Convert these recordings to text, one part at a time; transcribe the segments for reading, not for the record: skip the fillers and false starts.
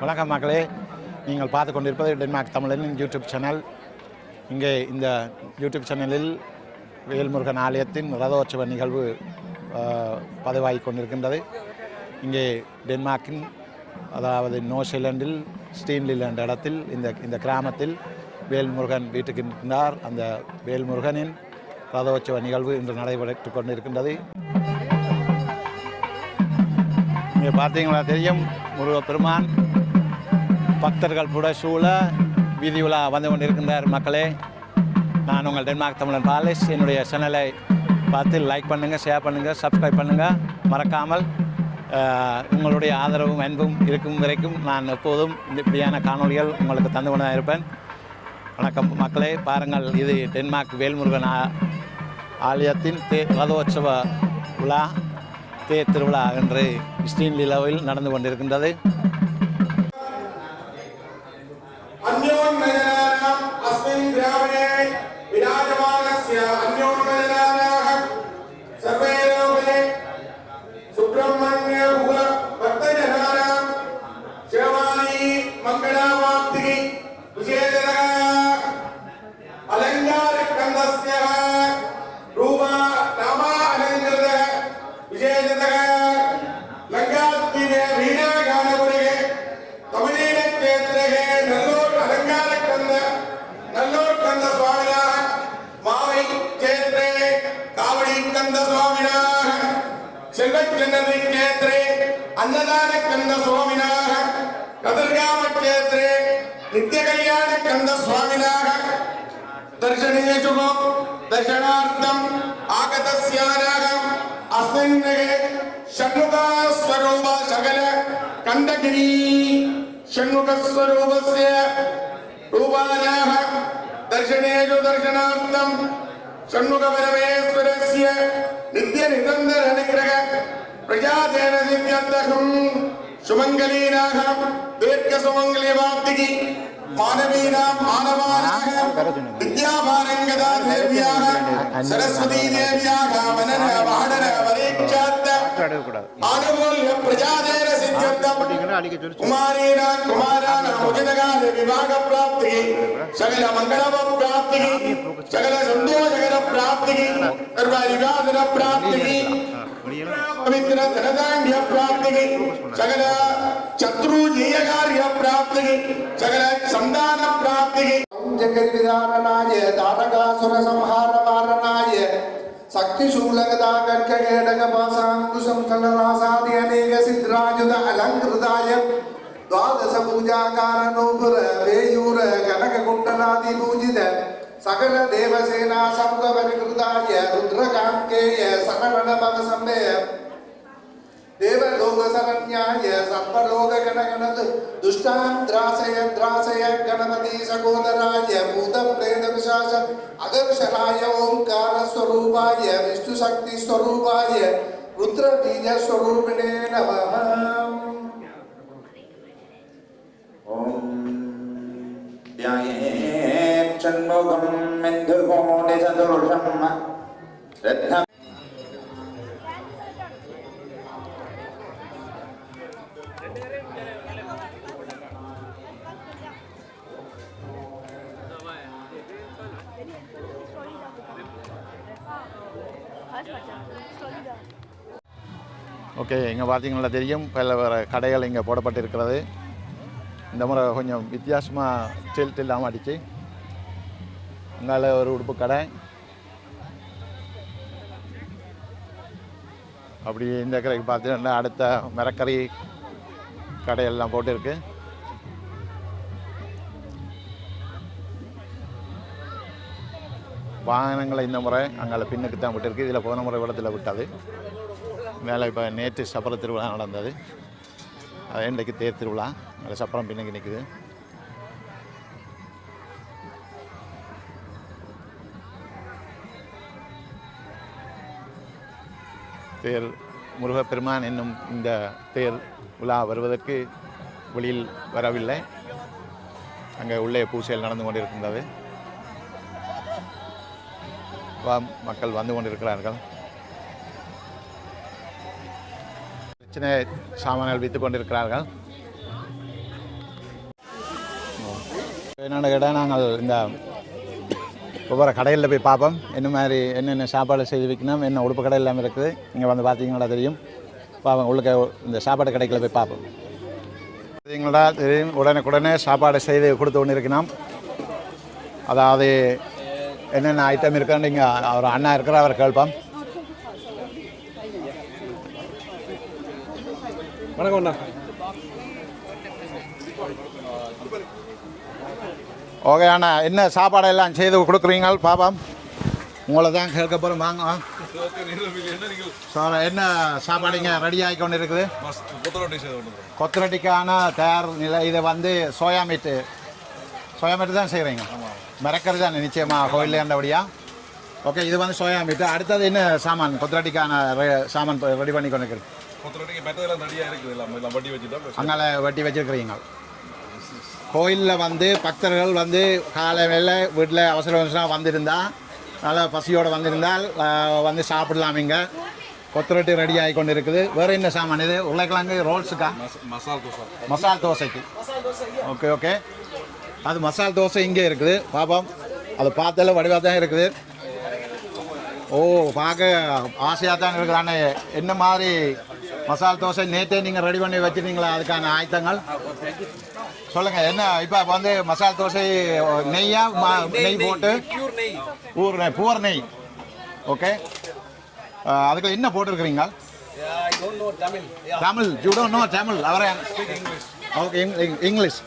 வணக்கம் மக்களே, நீங்கள் பார்த்து கொண்டிருப்பது டென்மார்க் தமிழனின் யூடியூப் சேனல். இங்கே இந்த யூடியூப் சேனலில் வேல்முருகன் ஆலயத்தின் ரதோற்சவ நிகழ்வு பதிவாகி கொண்டிருக்கின்றது. இங்கே டென்மார்க்கின் அதாவது நியூசிலாண்டில் ஸ்டீன்லில் என்ற இடத்தில் இந்த கிராமத்தில் வேல்முருகன் வீட்டுக்கு இருக்கின்றார். அந்த வேல்முருகனின் ரதோற்சவ நிகழ்வு இன்று நடைபெற்று கொண்டிருக்கின்றது. இங்கே பார்த்தீங்களா தெரியும், முருகப்பெருமான் பக்தர்கள் கூட சூழ வீதி உலா வந்து கொண்டிருக்கின்றார். மக்களே, நான் உங்கள் டென்மார்க் தமிழன் பாலிஸ். என்னுடைய சேனலை பார்த்து லைக் பண்ணுங்கள், ஷேர் பண்ணுங்கள், சப்ஸ்கிரைப் பண்ணுங்கள். மறக்காமல் உங்களுடைய ஆதரவும் அன்பும் இருக்கும் வரைக்கும் நான் எப்போதும் இப்படியான காணொலிகள் உங்களுக்கு தந்து கொண்டு தான் இருப்பேன். வணக்கம் மக்களே, பாருங்கள், இது டென்மார்க் வேல்முருகன் ஆலயத்தின் ரதோற்சவ விழா, தேர் திருவிழா என்று ஸ்டீன்லியில் நடந்து கொண்டிருக்கின்றது. अन्नदान कंद स्वामिनाः कदर्गाम क्षेत्रे नित्य कल्याण कंद स्वामिनाः दर्शनेषु दर्शनार्थम् आगतस्यानाः अस्मिन् षण्मुख स्वरूप सकल कंदगिरी षण्मुख स्वरूपस्य रूपानाः दर्शनेषु दर्शनार्थम् षण्मुख परमेश्वरस्य नित्य निरंतर अनुग्रह प्रजातेन सिद्ध्यर्थं सुमंगलीनाः दीर्घ सुमंगली वाप्तिकी मानवीनां मानवानाः विद्यापारंगता देव्याः सरस्वती देव्याः मनन वाहन परीक्षात् आनुकूल्य प्रजातेन सिद्ध्यर्थं कुमारीणां कुमाराणां उचितकाल विवाह प्राप्तिकी सकल मंगल प्राप्तिकी सकल संतोषकर प्राप्तिकी सर्वविघातन प्राप्तिकी पवित्र धनधान्य प्राप्तिकी सकल शत्रु जयकार्य प्राप्तिकी सकल संधान प्राप्तिकी जगत विधारणाय तारकासुर संहार वारणाय शक्ति शूलगदा कर्क केटक पाशांकुशं कलनासादि अनेक सिद्धायुध अलंकृताय द्वादश पूजाकार नूपुर वेयूर कनक कुंडलादि पूजित सकल देवसेना संग परिकृताय रुद्रकांकेय सकल भव संमेय देवलोक शरण्याय सर्वलोक गणगणत दुष्टान् द्रासय गणपति सकोदराय भूत प्रेत पिशाच अदर्शनाय ओंकार स्वरूपाय विष्णु शक्ति स्वरूपाय रुद्र बीज स्वरूपिणे नमः। ओम ध्यायेत् षण्मुखं मिन्दुकोटि चतुर्षं रत्न ஓகே, இங்கே பார்த்தீங்கன்னா தெரியும், பல கடைகள் இங்கே போடப்பட்டிருக்கிறது. இந்த முறை கொஞ்சம் வித்தியாசமாக டில்ட் இல்லாமல் அடிச்சு அங்கால ஒரு உடுப்பு கடை, அப்படி இந்த கடைக்கு பார்த்தீங்கன்னா அடுத்த மரக்கறி கடையெல்லாம் போட்டிருக்கு. வாகனங்களை இந்த முறை அங்கே பின்னுக்கு தான் விட்டுருக்கு. இதில் போன முறை விடத்தில் விட்டது. மேலே இப்போ நேற்று சப்பர திருவிழா நடந்தது, அது இன்றைக்கு தேர் திருவிழா. அதில் சப்பரம் பின்னுக்கு நிற்குது. தேர் முருகப்பெருமான் என்னும் இந்த தேர் விழா வருவதற்கு வெளியில் வரவில்லை. அங்கே உள்ளே பூசையில் நடந்து கொண்டிருக்கின்றது. மக்கள் வந்து கொண்டிருக்கிறார்கள். சின்ன சாமான்கள் விற்று கொண்டிருக்கிறார்கள். என்னென்னு கேட்டால் நாங்கள் இந்த ஒவ்வொரு கடையில் போய் பார்ப்போம் என்ன மாதிரி என்னென்ன சாப்பாடு செய்து வைக்கணும், என்ன உடுப்பு கடை எல்லாமே இருக்குது. இங்கே வந்து பார்த்தீங்கன்னா தெரியும். பார்ப்போம் உள்ளுக்க இந்த சாப்பாடு கடைகளில் போய் பார்ப்போம். பார்த்தீங்களா தெரியும், உடனுக்குடனே சாப்பாடு செய்து கொடுத்து கொண்டு இருக்கணும். அதாவது என்னென்ன ஐட்டம் இருக்குன்னு இங்கே அவர் அண்ணா இருக்கிற அவர் கேட்போம். வணக்கம் அண்ணா. ஓகே அண்ணா, என்ன சாப்பாடு எல்லாம் செய்து கொடுக்குறீங்க பாப்போம். உங்களை தான் கேட்க போகிறோம். வாங்க. சார் என்ன சாப்பாடு இங்கே ரெடி ஆகி கொண்டு இருக்குது? கொத்தரொட்டிக்கான தயார் நிலை. இதை வந்து சோயா மீட்டு தான் செய்கிறீங்க. மிரக்கிறது தான் நிச்சயமாக கோயிலே இருந்தபடியா. ஓகே, இது வந்து சோயா மீட்டு. அடுத்தது என்ன சாமான் கொத்தரொட்டிக்கான சாமான் ரெடி பண்ணி கொண்டு இருக்குது? அங்கே வெட்டி வச்சுருக்கிறீங்க. கோயிலில் வந்து பக்தர்கள் வந்து காலை வேலை வீட்டில் அவசர அவசரம் வந்திருந்தா, நல்லா பசியோடு வந்திருந்தால் வந்து சாப்பிடலாம். இங்கே கொத்தரொட்டி ரெடி ஆகி கொண்டு இருக்குது. வேறு என்ன சாமான் இது? உருளைக்கிழங்கு ரோல்ஸுக்கா? மசால் தோசைக்கு. ஓகே ஓகே, அது மசால் தோசை இங்கே இருக்குது. பாப்போம், அது பார்த்தால வடிவாக தான் இருக்குது. ஓ, பார்க்க ஆசையாக தான் இருக்குது. ஆனால் என்ன மாதிரி மசால் தோசை நேற்றே நீங்கள் ரெடி பண்ணி வச்சுருந்தீங்களா? அதுக்கான ஆயத்தங்கள் சொல்லுங்கள். என்ன இப்போ வந்து மசால் தோசை நெய்யா? நெய் போட்டு பூர் நெய். ஓகே, அதுக்கு என்ன போட்டிருக்கிறீங்க? Tamil. You don't know Tamil? அவரே okay, English.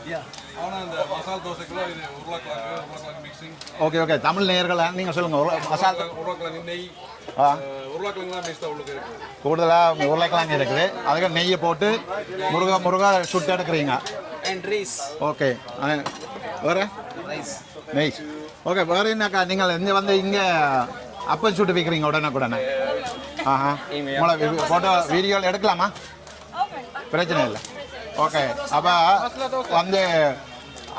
Okay okay, Tamil நேயர்கள் நீங்கள் சொல்லுங்கள். மசால் கூடுதலாக உருளைக்கிழங்கு இருக்குது. அதுக்கு நெய்யை போட்டு முருகா சுட்டு எடுக்கிறீங்க. ஓகே, வேறு நெய். ஓகே, வேறு என்னக்கா நீங்கள் இங்கே வந்து இங்கே அப்பம் சுட்டு வைக்கிறீங்க உடனே? ஆஹா, உங்களை ஃபோட்டோ வீடியோவில் எடுக்கலாமா? பிரச்சனை இல்லை. ஓகே, அப்போ வந்து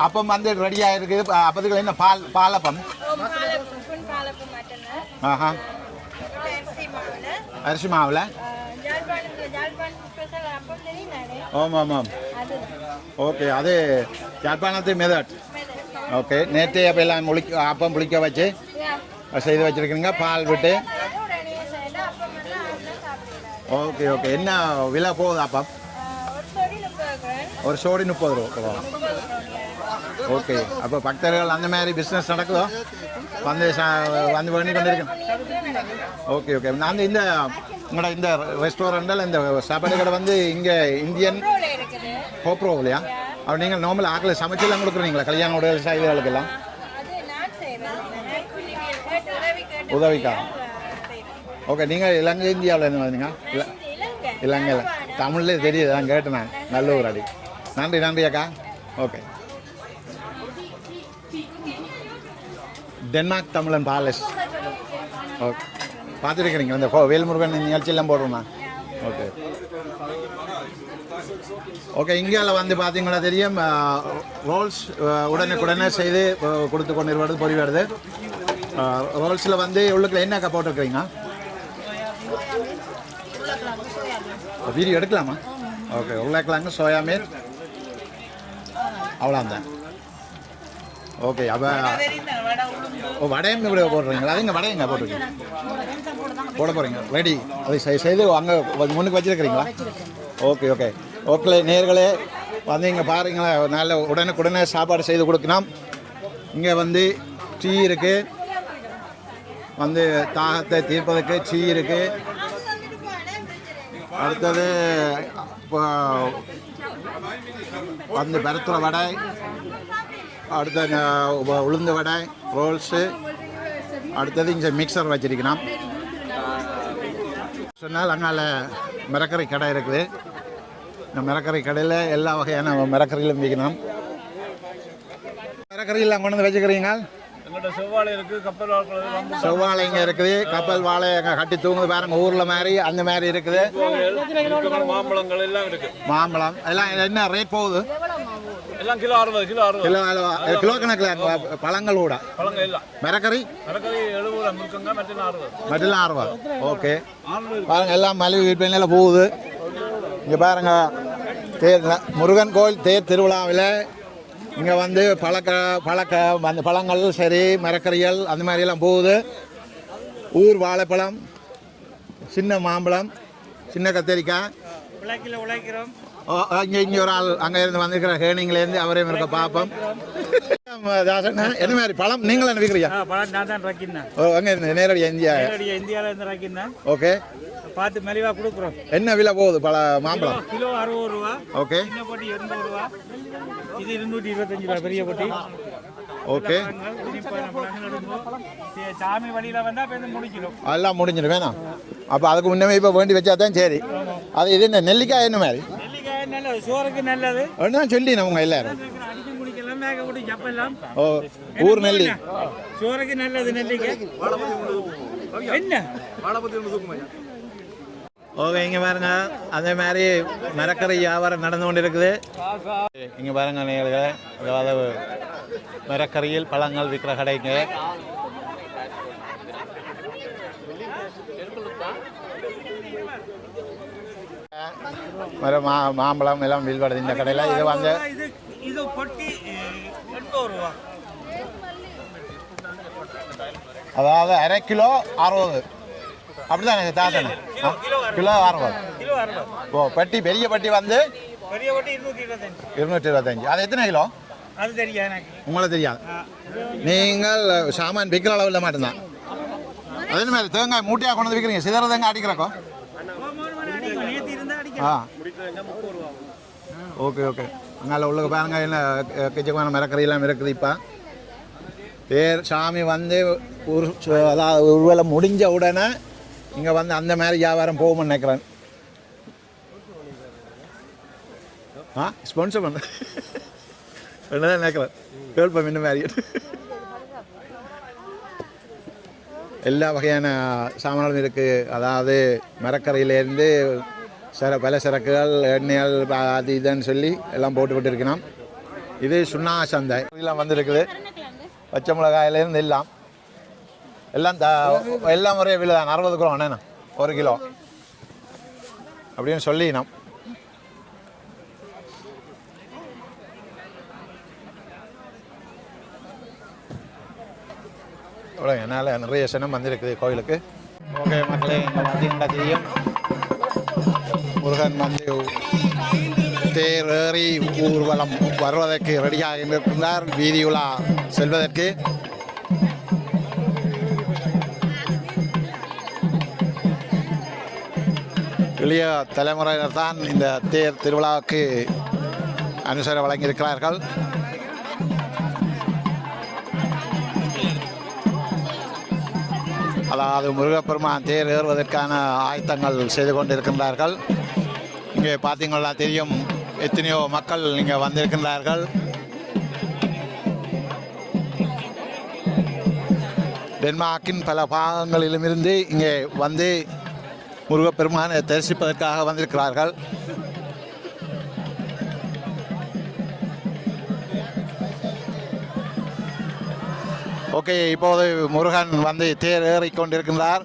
அப்பம் வந்து ரெடியாக இருக்குது. அப்பத்துக்கு என்ன பாலப்பம்? ஆஹா, அரிசி மாவில். ஆமாம். ஓகே, அது யாழ்ப்பாணத்து மெதட். ஓகே, நேற்றே அப்போ எல்லாம் அப்பம் புளிக்க வச்சு செய்து வச்சுருக்கீங்க, பால் விட்டு. ஓகே ஓகே, என்ன விலை போகுது அப்பம்? ஒரு சோடி 30 ரூபா. ஓகே, அப்போ பக்தர்கள் அந்த மாதிரி பிஸ்னஸ் நடக்குதோ? வந்து பண்ணி கொண்டிருக்கேன். ஓகே ஓகே, நான் இந்த உங்களோட இந்த ரெஸ்டாரண்ட்டில் இந்த சாப்பாடு கடை வந்து இங்கே இந்தியன் ஹோப்ரோ இல்லையா? அப்போ நீங்கள் நார்மல் ஆக்களை சமைச்செல்லாம் கொடுக்குறீங்களா கல்யாண உடல் இதுகளுக்கெல்லாம்? உதவிக்கா? ஓகே, நீங்கள் இலங்கை இந்தியாவில் இருந்து வந்தீங்க? இலங்கையில் தமிழில் தெரியுது, நான் கேட்டேன். நான் நல்லூர் அடி. நன்றி அக்கா. ஓகே, டென்மார்க் தமிழன் பேலஸ். ஓகே, பார்த்துருக்கிறீங்க இந்த வேல்முருகன் நிகழ்ச்சியெல்லாம் போடுறோம்ண்ணா. ஓகே ஓகே, இந்தியாவில் வந்து பார்த்தீங்கன்னா தெரியும், ரோல்ஸ் உடனே செய்து கொடுத்து கொண்டு வருவது பொறி வருது. ரோல்ஸில் வந்து உள்ளுக்குள்ள என்னக்கா போட்டிருக்கிறீங்க? வீடியோ எடுக்கலாமா? ஓகே, உருளைக்கிழங்கு சோயா மீட் அவ்வளோதான். ஓகே, அப்போ வடையும் இப்படி போடுறீங்களா? அது இங்கே வடையுங்க போட்டுருக்கீங்க, போட போகிறீங்க ரெடி. அதை செய்து அங்கே முன்னுக்கு வச்சுருக்கிறீங்களா? ஓகே ஓகே ஓகே, நேர்களே வந்து இங்கே பாருங்களா, நல்ல உடனே சாப்பாடு செய்து கொடுக்கணும். இங்கே வந்து டீ இருக்குது, வந்து தாகத்தை தீர்ப்பதற்கு டீ இருக்குது. அடுத்தது வந்து பருத்துற வடை, அடுத்த உளுந்து வடை, ரோல்ஸு, அடுத்தது இங்கே மிக்சர் வச்சிருக்கணும். சொன்னால் அங்கால மிரக்கறி கடை இருக்குது. இந்த மிரக்கறி கடையில் எல்லா வகையான மிரக்கறிகளும் விற்கணும். மிரக்கறியெல்லாம் கொண்டு வந்து வச்சுக்கிறீங்க? செவ்வாழை இருக்குது, கப்பல் வாழை, செவ்வாழை இங்கே இருக்குது, கப்பல் வாழை கட்டி தூங்குது பாருங்க, ஊரில் மாதிரி அந்த மாதிரி இருக்குது. மாம்பழங்கள் எல்லாம் இருக்குது. மாம்பழம் எல்லாம் என்ன ரேட் போகுது? எல்லாம் கிலோ 60 கிலோ கணக்கில் பழங்கள் கூட. பழங்கள் எல்லாம் மிரக்கறி 70 மற்றெல்லாம் 60. ஓகே, பாருங்க எல்லாம் மலிவு வீட்லாம் போகுது. இங்கே பாருங்க, தேர் முருகன் கோயில் தேர் திருவிழாவில் இங்கே வந்து அந்த பழங்கள் சரி மரக்கறிகள் அந்த மாதிரியெல்லாம் போகுது. ஊர் வாழைப்பழம், சின்ன மாம்பழம், சின்ன கத்தரிக்காய். உழைக்கிறோம். இங்கே ஒரு ஆள் அங்கே இருந்து வந்திருக்கிற ஹேனிங்லேருந்து அவரையும் இருக்க பார்ப்போம். தாசன் என்ன மாதிரி பழம் நீங்களும் நினைக்கிறீங்க? பழம் நான் தான் ரக்கினேன். அங்கே இருந்து நேரடியாக இந்தியாவில் இருந்து ரக்கினேன். ஓகே, பார்த்து மெலிவாக கொடுக்குறோம். என்ன விலை போகுது மாம்பழம்? கிலோ 60 ரூபா. ஓகே, சின்ன பொட்டி 200 ரூபா. இது 225 ரூபா பெரிய பொட்டி. ஓகே, சாமி வழியில் வந்தால் இப்போ முடிக்கணும். எல்லாம் முடிஞ்சிடும் வேணாம். அப்போ அதுக்கு முன்னே இப்போ வேண்டி வச்சா தான் சரி. அது இது என்ன நெல்லிக்காய் என்ன மாதிரி? நெல்லிக்காய் நல்லது, சோறுக்கு நல்லது. ஒன்றா சொல்லி நம்ம எல்லாரும் அடிச்சு முடிக்கலாம், மேக குடி சப்பெல்லாம். ஓ, ஊர் நெல்லி சோறுக்கு நல்லது நெல்லிக்காய். என்ன ஓகே, இங்கே பாருங்க அதே மாதிரி மரக்கறி வியாபாரம் நடந்து கொண்டு இருக்குது. இங்கே பாருங்க நேயர்களே, அதாவது மரக்கறியில் பழங்கள் விற்கிற கடைங்க. மாம்பழம் எல்லாம் வில்வடுது இந்த கடையில். இது வந்து இது பொட்டி 80 ரூபா. அதாவது அரை கிலோ 60. அப்படிதானே தாத்தன? கிலோ 60. ஓ, பட்டி பெரிய பட்டி வந்து பெரிய பொட்டி 225. அது எத்தனை கிலோ? அது தெரியாது எனக்கு. உங்களுக்கு தெரியாது. நீங்கள் சாமான் விற்கிற அளவில் மட்டும்தான். அதே மாதிரி தேங்காய் மூட்டையாக கொண்டு வந்து விற்கிறீங்க. சிதற தேங்காய் அடிக்கிறக்கோ? ஆ, ஓகே ஓகே. அங்கே உள்ள பாருங்க என்ன கிச்சமான மரக்கறியெல்லாம் இருக்குது. இப்போ பேர் சாமி வந்து அதாவது ஒருவேளை முடிஞ்ச உடனே இங்கே வந்து அந்த மாதிரி வியாபாரம் போகும்னு நினைக்கிறேன். ஸ்பான்சர் பண்ண என்னதான் நினைக்கிறேன். கேள்ப்பம் இன்னும் மாதிரி எல்லா வகையான சாமான்களும் இருக்குது. அதாவது மரக்கரையிலேருந்து பல சரக்குகள், எண்ணெய்கள், அது இதுன்னு சொல்லி எல்லாம் போட்டு இருக்கணும். இது சுண்ணா சந்தை எல்லாம் வந்துருக்குது. பச்சை மிளகாயிலேருந்து எல்லாம் ஒரே விலை தான். 60 கிலோ அண்ணா 1 கிலோ அப்படின்னு சொல்லினோம். அவ்வளோ என்னால் நிறைய சனம் வந்திருக்குது கோயிலுக்கு. ஓகே மக்களே, இங்கே பார்த்தீங்கன்னா தெரியும் முருகன் வந்து தேரேறி ஊர்வலம் வருவதற்கு ரெடியாக இருக்கிறார். வீதி உலா செல்வதற்கு. இளைய தலைமுறையினர் தான் இந்த தேர் திருவிழாவுக்கு அனுசரணை வழங்கியிருக்கிறார்கள். அதாவது முருகப்பெருமான் தேர் ஏறுவதற்கான ஆயத்தங்கள் செய்து கொண்டிருக்கின்றார்கள். இங்கே பார்த்தீங்கன்னா தெரியும் எத்தனையோ மக்கள் இங்கே வந்திருக்கின்றார்கள். டென்மார்க்கின் பல பாகங்களிலுமிருந்து இங்கே வந்து முருகப்பெருமானை தரிசிப்பதற்காக வந்திருக்கிறார்கள். ஓகே, இப்போது முருகன் வந்து தேர் ஏறிக்கொண்டிருக்கின்றார்.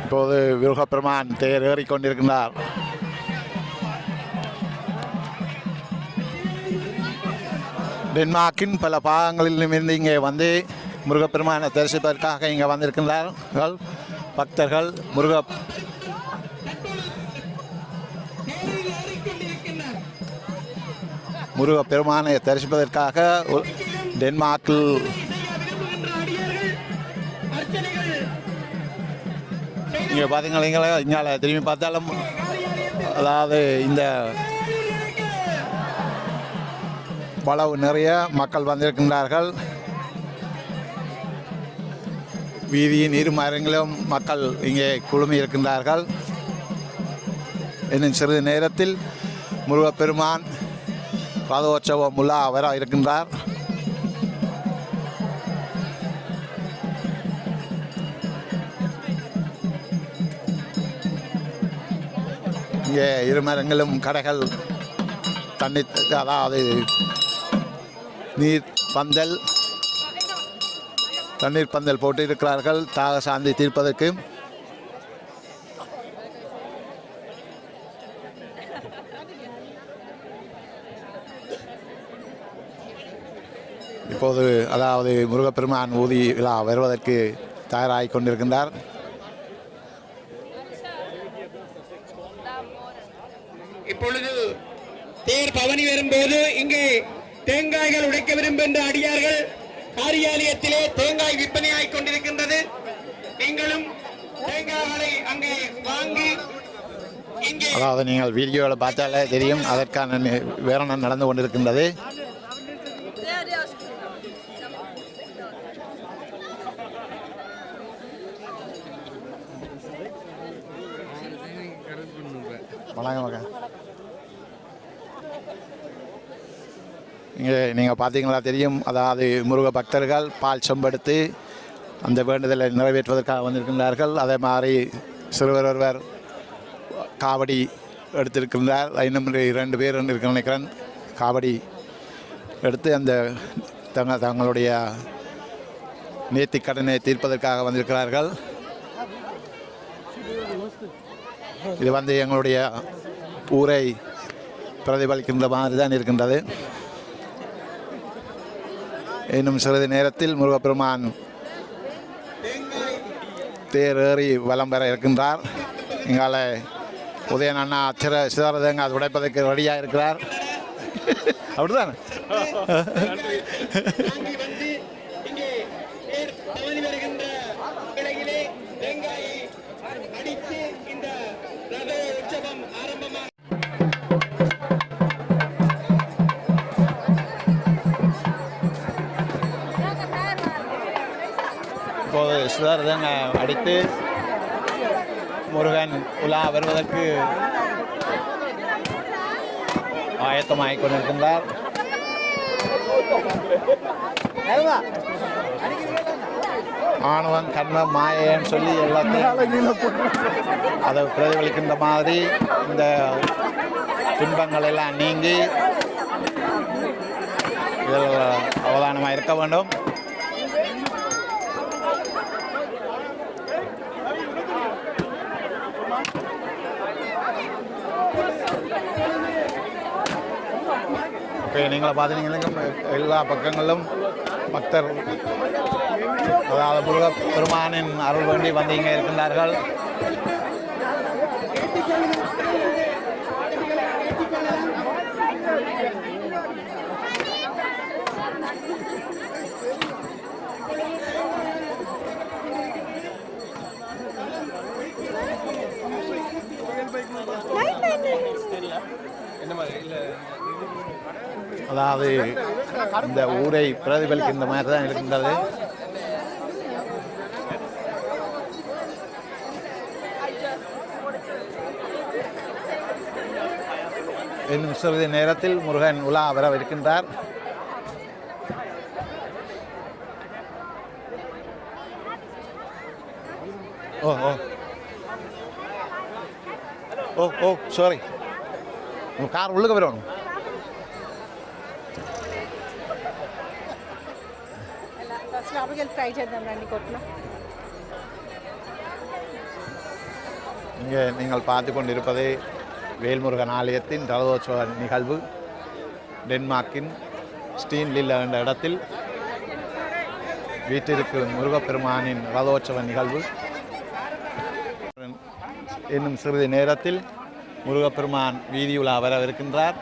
இப்போது முருகப்பெருமான் தேர் ஏறிக்கொண்டிருக்கின்றார். டென்மார்க்கின் பல பாகங்களிலும் இருந்து இங்கே வந்து முருகப்பெருமானை தரிசிப்பதற்காக இங்கே வந்திருக்கின்றார்கள் பக்தர்கள். முருகப்பெருமானை தரிசிப்பதற்காக டென்மார்க்கில் இங்கே பார்த்தீங்களா, இங்கே திரும்பி பார்த்தாலும் அதாவது இந்த பலவு நிறைய மக்கள் வந்திருக்கின்றார்கள். வீதியின் இரு மரங்களிலும் மக்கள் இங்கே குழுமி இருக்கின்றார்கள். இன்னும் சிறிது நேரத்தில் முருகப்பெருமான் ரதோற்சவம் உலா வர இருக்கின்றார். இங்கே இரு மரங்களும் கடைகள், தண்ணீர், அதாவது நீர் பந்தல், தண்ணீர் பந்தல் போட்டு இருக்கிறார்கள் தாக சாந்தி தீர்ப்பதற்கு. இப்போது அதாவது முருகப்பெருமான் ஊதி விழா வருவதற்கு தயாராகி கொண்டிருக்கின்றார். இப்பொழுது தேர் பவனி வரும்போது இங்கே தேங்காய்கள் உடைக்க விரும்புகின்ற அடியார்கள் காரியாலயத்திலே தேங்காய் விற்பனையாகிக் கொண்டிருக்கின்றது. நீங்களும் தேங்காய்களை அங்கே வாங்கி இங்கே அதாவது நீங்கள் வீடியோவில் பார்த்தாலே தெரியும் அதற்கான விவரணம் நடந்து கொண்டிருக்கின்றது. இங்கே நீங்கள் பார்த்தீங்களா தெரியும், அதாவது முருக பக்தர்கள் பால் செம்பெடுத்து அந்த வேண்டுதலை நிறைவேற்றுவதற்காக வந்திருக்கின்றார்கள். அதே மாதிரி சிறுவர் ஒருவர் காவடி எடுத்திருக்கின்றார். இன்னும் 2 பேர் இருக்க நினைக்கிறேன். காவடி எடுத்து அந்த தங்களுடைய நேர்த்தி கடனை தீர்ப்பதற்காக வந்திருக்கிறார்கள். இது எங்களுடைய ஊரை பிரதிபலிக்கின்ற மாதிரி தான் இருக்கின்றது. இன்னும் சிறிது நேரத்தில் முருகப்பெருமான் தேர் ஏறி வலம் பெற இருக்கின்றார். இங்கால உதயன் அண்ணா சிதறதங்க அது உடைப்பதற்கு ரெடியாக இருக்கிறார். அப்படிதான் இப்போது சிதறதங்க அடித்து முருகன் உலா வருவதற்கு ஆயத்தமாகிக் கொண்டிருக்கின்றார். ஆணவம் கர்மம் மாயன்னு சொல்லி எல்லாத்தையும் அதை பிரதிபலிக்கின்ற மாதிரி இந்த துன்பங்கள் எல்லாம் நீங்கி இதில் அவதானமாக இருக்க வேண்டும். நீங்களை பார்த்தீங்கன்னா எல்லா பக்கங்களிலும் பக்தர் அதாவது முருகப்பெருமானின் அருள் வேண்டி வந்து இங்கே இருக்கின்றார்கள். அதாவது இந்த ஊரை பிரதிபலிக்கின்ற மாதிரி தான் இருக்கின்றது. இன்னும் சிறிது நேரத்தில் முருகன் உலா வரவிருக்கின்றார். ஓ ஓ ஓ ஓ சாரி, உங்கள் கார் உள்ளுக்கு வரணும். இங்கே நீங்கள் பார்த்து கொண்டிருப்பது வேல்முருகன் ஆலயத்தின் ரதோற்சவ நிகழ்வு. டென்மார்க்கின் ஸ்டீன்லில் என்ற இடத்தில் வீட்டிற்கு முருகப்பெருமானின் ரதோற்சவ நிகழ்வு. இன்னும் சிறிது நேரத்தில் முருகப்பெருமான் வீதியுலா வரவிருக்கின்றார்.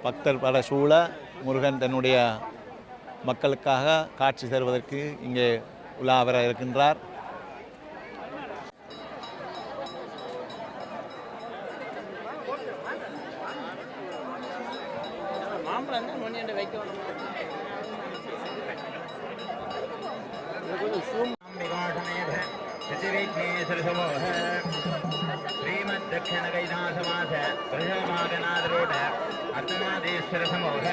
பக்தர் பல சூழ முருகன் தன்னுடைய மக்களுக்காக காட்சி தருவதற்கு இங்கே உலா வர இருக்கின்றார். श्रीमद्दक्षिण कैलासवास प्रजामागनाथ रोड अर्धनादेश्वर समूह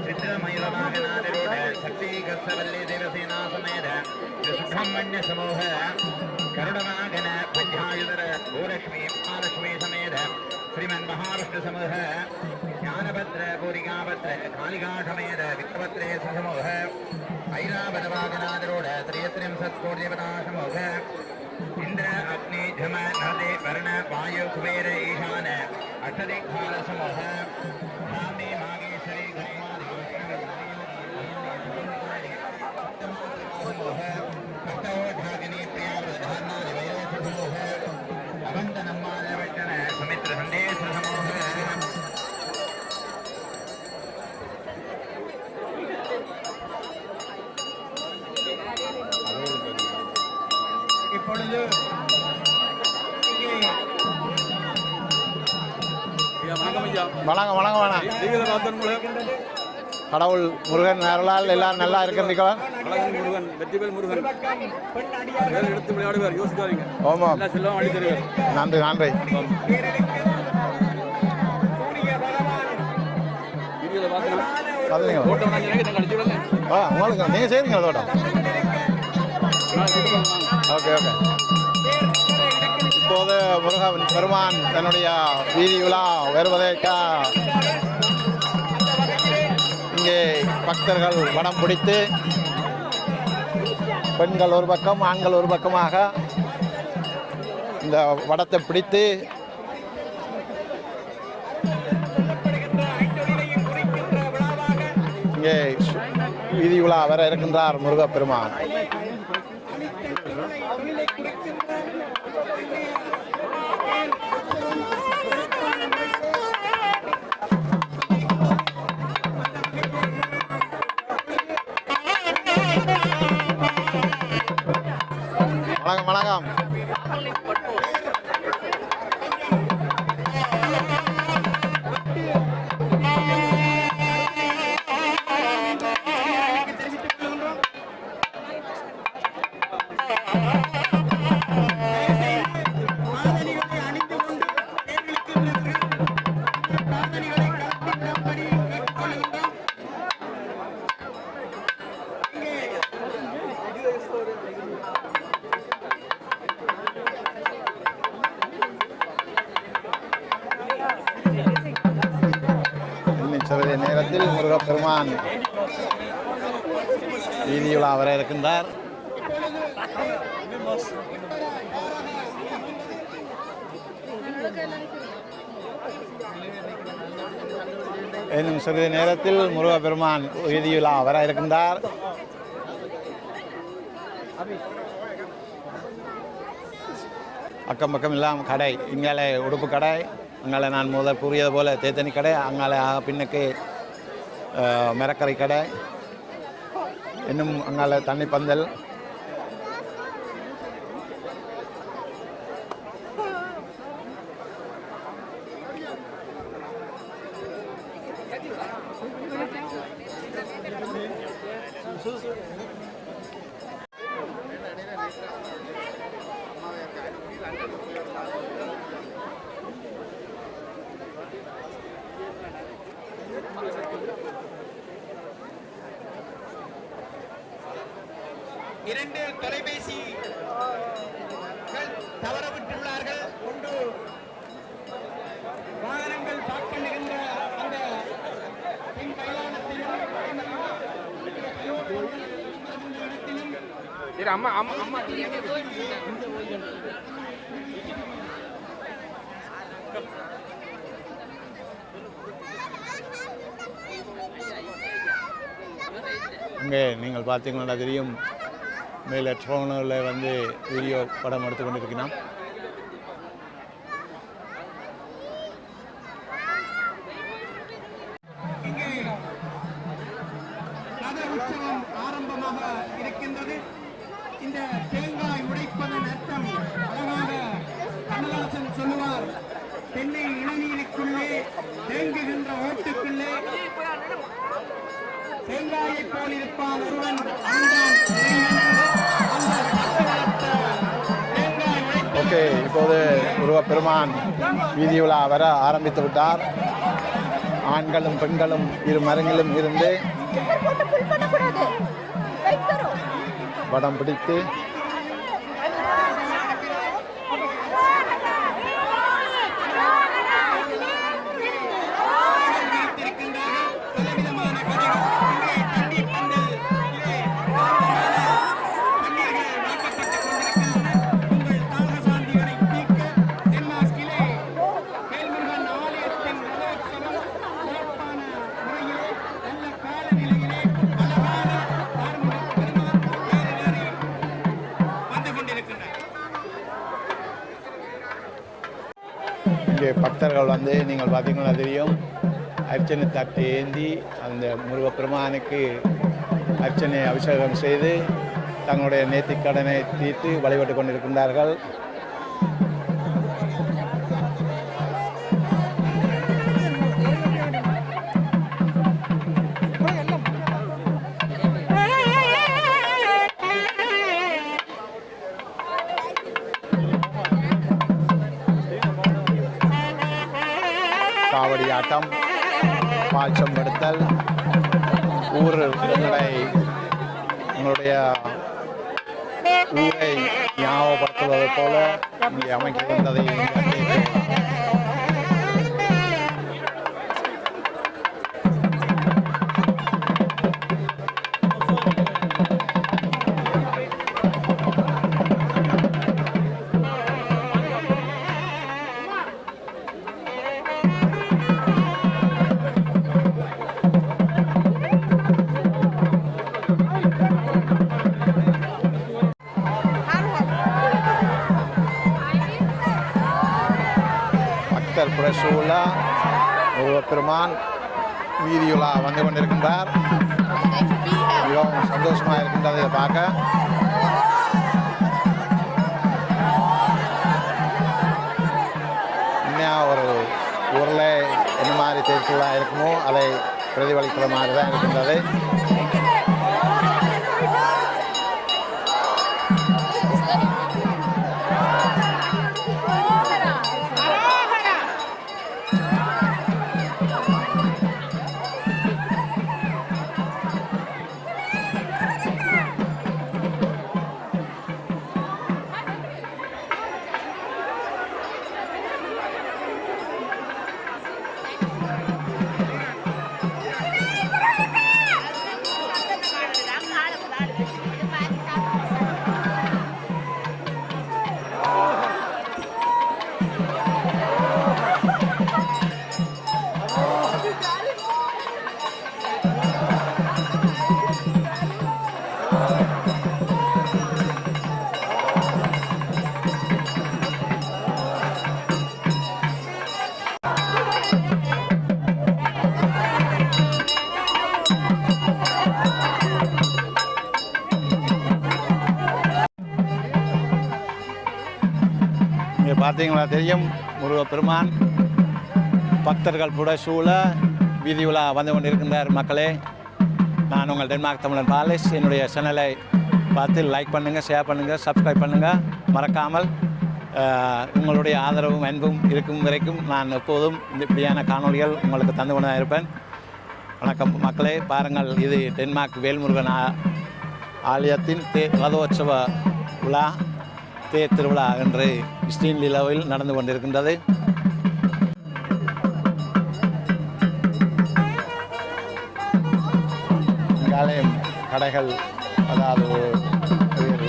चित्रमयूरमागनाथ रोड शक्ति गस्तवल्ली देवसेना समेत सुब्रह्मण्य समूह करुणवागन पंचायुधर भूलक्ष्मी महालक्ष्मी समेत श्रीमन् महाविष्णु समूह ज्ञानभद्र पूरिकाभद्र कालिका समेत विक्रभद्रेश समूह ஐராவதவாகனாதரோட திரியத்திரம் சத்கோடி தேவதாசமோக இந்திர அக்னி ஜம நதே வர்ண வாயு குபேர ஈசான அஷ்டதிக்பால சமோக நாமே மாகேஸ்வரி கணேமாதி சமோக அஷ்டோஜாகினி பிரியாவதானாதி வைரேச சமோக அவந்த நம்மாத வெட்டன சமித்ர சந்தேச சமோக இப்பொழுது வணக்கம் ஐயா. வணக்கம் வணக்கம் வேணாம். நீங்கள பார்த்தவங்களே கடவுள் முருகன் அருளால் எல்லாரும் நல்லா இருக்கிறீங்களா? அழகன் முருகன், வெற்றிவேல் முருகன் வேறு எடுத்து விளையாடுவார், யோசிக்காதீங்க. ஆமாம். எல்லா செல்லும் அள்ளி தருவார். நன்றி நன்றி. வீடியோவில் பார்த்தீங்கன்னா பார்த்தீங்களா? தோட்டம் வாங்கினாங்க, நாங்கள் அடிச்சு விடல. உங்களுக்கு நீங்கள் செய்கிறீங்களா தோட்டம்? Okay okay. இப்போது முருகன் பெருமான் தன்னுடைய வீதி விழா வருவதற்காக இங்கே பக்தர்கள் வடம் பிடித்து பெண்கள் ஒரு பக்கம் ஆண்கள் ஒரு பக்கமாக இந்த வடத்தை பிடித்து இங்கே வீதி விழா வர இருக்கின்றார் முருகப்பெருமான். வணக்கம் வணக்கம். சிறிது நேரத்தில் முருகப்பெருமான் வீதி விழா வர இருக்கின்றார். இன்னும் சிறிது நேரத்தில் முருகப்பெருமான் வீதி விழா வர இருக்கின்றார். அக்கம் பக்கம் எல்லாம் கடை, இங்காலே உடுப்பு கடை, அங்காலே நான் முதல் கூறியது போல் தேத்தனி கடை, அங்காலே பின்னுக்கு மரக்கரை கடை, இன்னும் அங்காலே தண்ணி பந்தல். இரண்டு தொலைபேசி தவறவிட்டுள்ளார்கள். ஒன்று வாகனங்கள் பார்க் பண்ணுகின்ற அந்த பின் மைதானத்திலும் அம்மா அம்மா அம்மா இங்கே நீங்கள் பார்த்தீங்கன்னா தெரியும், மேலே ட்ரோனில் வந்து வீடியோ படம் எடுத்து கொண்டிருக்கிறோம். ரத உற்சவம் ஆரம்பமாக இருக்கின்றது. இந்த தேங்காய் உடைப்பதன் அர்த்தம் அழகாக கண்ணதாசன் சொல்லுவார், தென்னை இளநீருக்குள்ளே தேங்குகின்ற ஓட்டுக்குள்ளே தேங்காயை போல் இருப்பான் ஒருவன், ஓகே, இப்போது முருகப்பெருமான் வீதி விழா வர ஆரம்பித்து விட்டார். ஆண்களும் பெண்களும் இரு மரங்களும் இருந்து வடம் பிடித்து பக்தர்கள் வந்து நீங்கள் பார்த்தீங்கன்னா தெரியும், அர்ச்சனை தட்டு ஏந்தி அந்த முருகப்பெருமானுக்கு அர்ச்சனை அபிஷேகம் செய்து தங்களுடைய நேர்த்திக் கடனை தீர்த்து வழிபட்டு கொண்டிருக்கின்றார்கள். காவடி ஆட்டம், பால்சம் எடுத்தல், உங்களுடைய ஊரை ஞாபகப்படுத்துவது போல இங்கே அமைக்கின்றதை புரசூலா முருகப்பெருமான் வீதியுலா வந்து கொண்டிருக்கின்றார். மிகவும் சந்தோஷமாக இருக்கின்றது இதை பார்க்க. இன்னும் ஒரு ஊரில் என்ன மாதிரி திருவிழா இருக்குமோ அதை பிரதிபலிக்கிற மாதிரி தான் இருக்கின்றது. பார்த்தீங்களா தெரியும், முருகப்பெருமான் பக்தர்கள் புடைசூழ வீதி உலா வந்து கொண்டிருக்கின்றார். மக்களே, நான் உங்கள் டென்மார்க் தமிழன் பாலிஷ். என்னுடைய சேனலை பார்த்து லைக் பண்ணுங்கள், ஷேர் பண்ணுங்கள், சப்ஸ்கிரைப் பண்ணுங்கள். மறக்காமல் உங்களுடைய ஆதரவும் அன்பும் இருக்கும் வரைக்கும் நான் எப்போதும் இப்படியான காணொலிகள் உங்களுக்கு தந்து கொண்டு தான் இருப்பேன். வணக்கம் மக்களே. பாருங்கள், இது டென்மார்க் வேல்முருகன் ஆலயத்தின் ரதோற்சவ விழா, தேர் திருவிழா என்று ஸ்ரீலீலாவில் நடந்து கொண்டிருக்கின்றது. இங்காலயம் கடைகள், அதாவது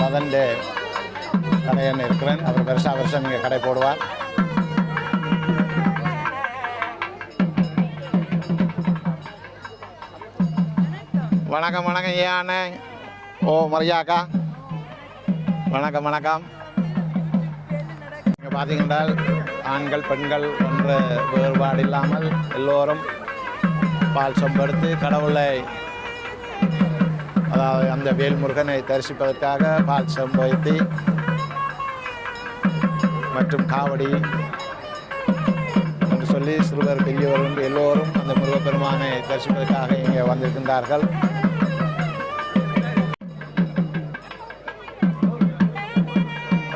லதண்ட கடைன்னு இருக்கிறேன். அவர் வருஷம் இங்கே கடை போடுவார். வணக்கம் வணக்கம் ஏன் ஓ மரியாக்கா, வணக்கம் வணக்கம். இங்கே பார்த்தீங்கன்னா ஆண்கள் பெண்கள் என்ற வேறுபாடு இல்லாமல் எல்லோரும் பால் சொம்பெடுத்து கடவுளை, அதாவது அந்த வேல்முருகனை தரிசிப்பதற்காக பால் சொம்பு மற்றும் காவடி என்று சொல்லி சிறுவர் பெரியவர் என்று எல்லோரும் அந்த முருகப்பெருமானை தரிசிப்பதற்காக இங்கே வந்திருக்கின்றார்கள்.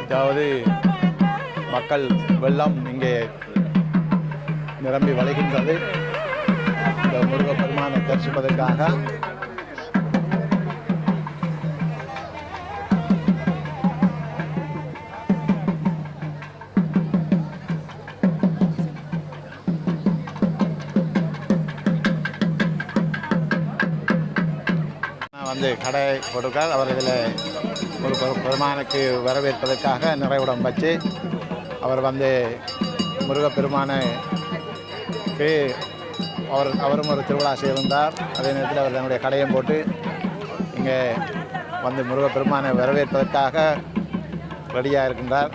அதாவது மக்கள் வெள்ளம் இங்கே நிரம்பி வழிகின்றது இந்த முருகப்பெருமானை தரிசிப்பதற்காக. வந்து கடை கொடுக்கார். அவர் இதில் ஒரு பெருமானுக்கு வரவேற்பதற்காக நிறைவுடம் வச்சு அவர் வந்து முருகப்பெருமானுக்கு அவரும் ஒரு திருவிழா செய்திருந்தார். அதே நேரத்தில் அவர் தன்னுடைய கடையும் போட்டு இங்கே வந்து முருகப்பெருமானை வரவேற்பதற்காக ரெடியாக இருக்கின்றார்.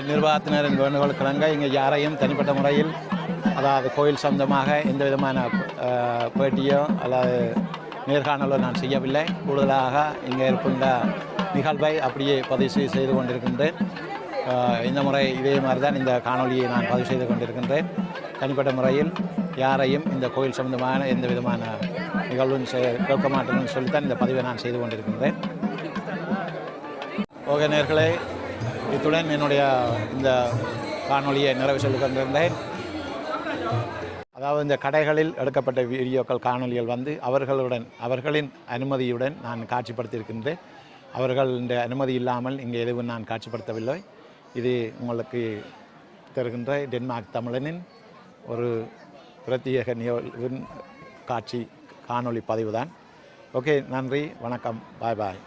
நிர்வாகத்தினரின் வேண்டுகோளுக்கிணங்க இங்கே யாரையும் தனிப்பட்ட முறையில் அதாவது கோயில் சொந்தமாக எந்த விதமான பேட்டியோ அல்லது நேர்காணலோ நான் செய்யவில்லை. கூடுதலாக இங்கே இருக்கின்ற நிகழ்வை அப்படியே பதிவு செய்து கொண்டிருக்கின்றேன். இந்த முறை இதே மாதிரி தான் இந்த காணொலியை நான் பதிவு செய்து கொண்டிருக்கின்றேன். தனிப்பட்ட முறையில் யாரையும் இந்த கோயில் சம்பந்தமான எந்த விதமான நிகழ்வும் கேட்க மாட்டேன்னு சொல்லித்தான் இந்த பதிவை நான் செய்து கொண்டிருக்கின்றேன். ஓகே நேயர்களே, இத்துடன் என்னுடைய இந்த காணொலியை நிறைவு செய்து கொண்டிருந்தேன். அதாவது இந்த கடைகளில் எடுக்கப்பட்ட வீடியோக்கள் காணொலிகள் வந்து அவர்களின் அனுமதியுடன் நான் காட்சிப்படுத்தியிருக்கின்றேன். அவர்களின் அனுமதி இல்லாமல் இங்கே எதுவும் நான் காட்சிப்படுத்தவில்லை. இது உங்களுக்கு தருகின்ற டென்மார்க் தமிழனின் ஒரு பிரத்யேக நிகழ்வின் காணொளி பதிவு தான். ஓகே, நன்றி, வணக்கம், பாய் பாய்.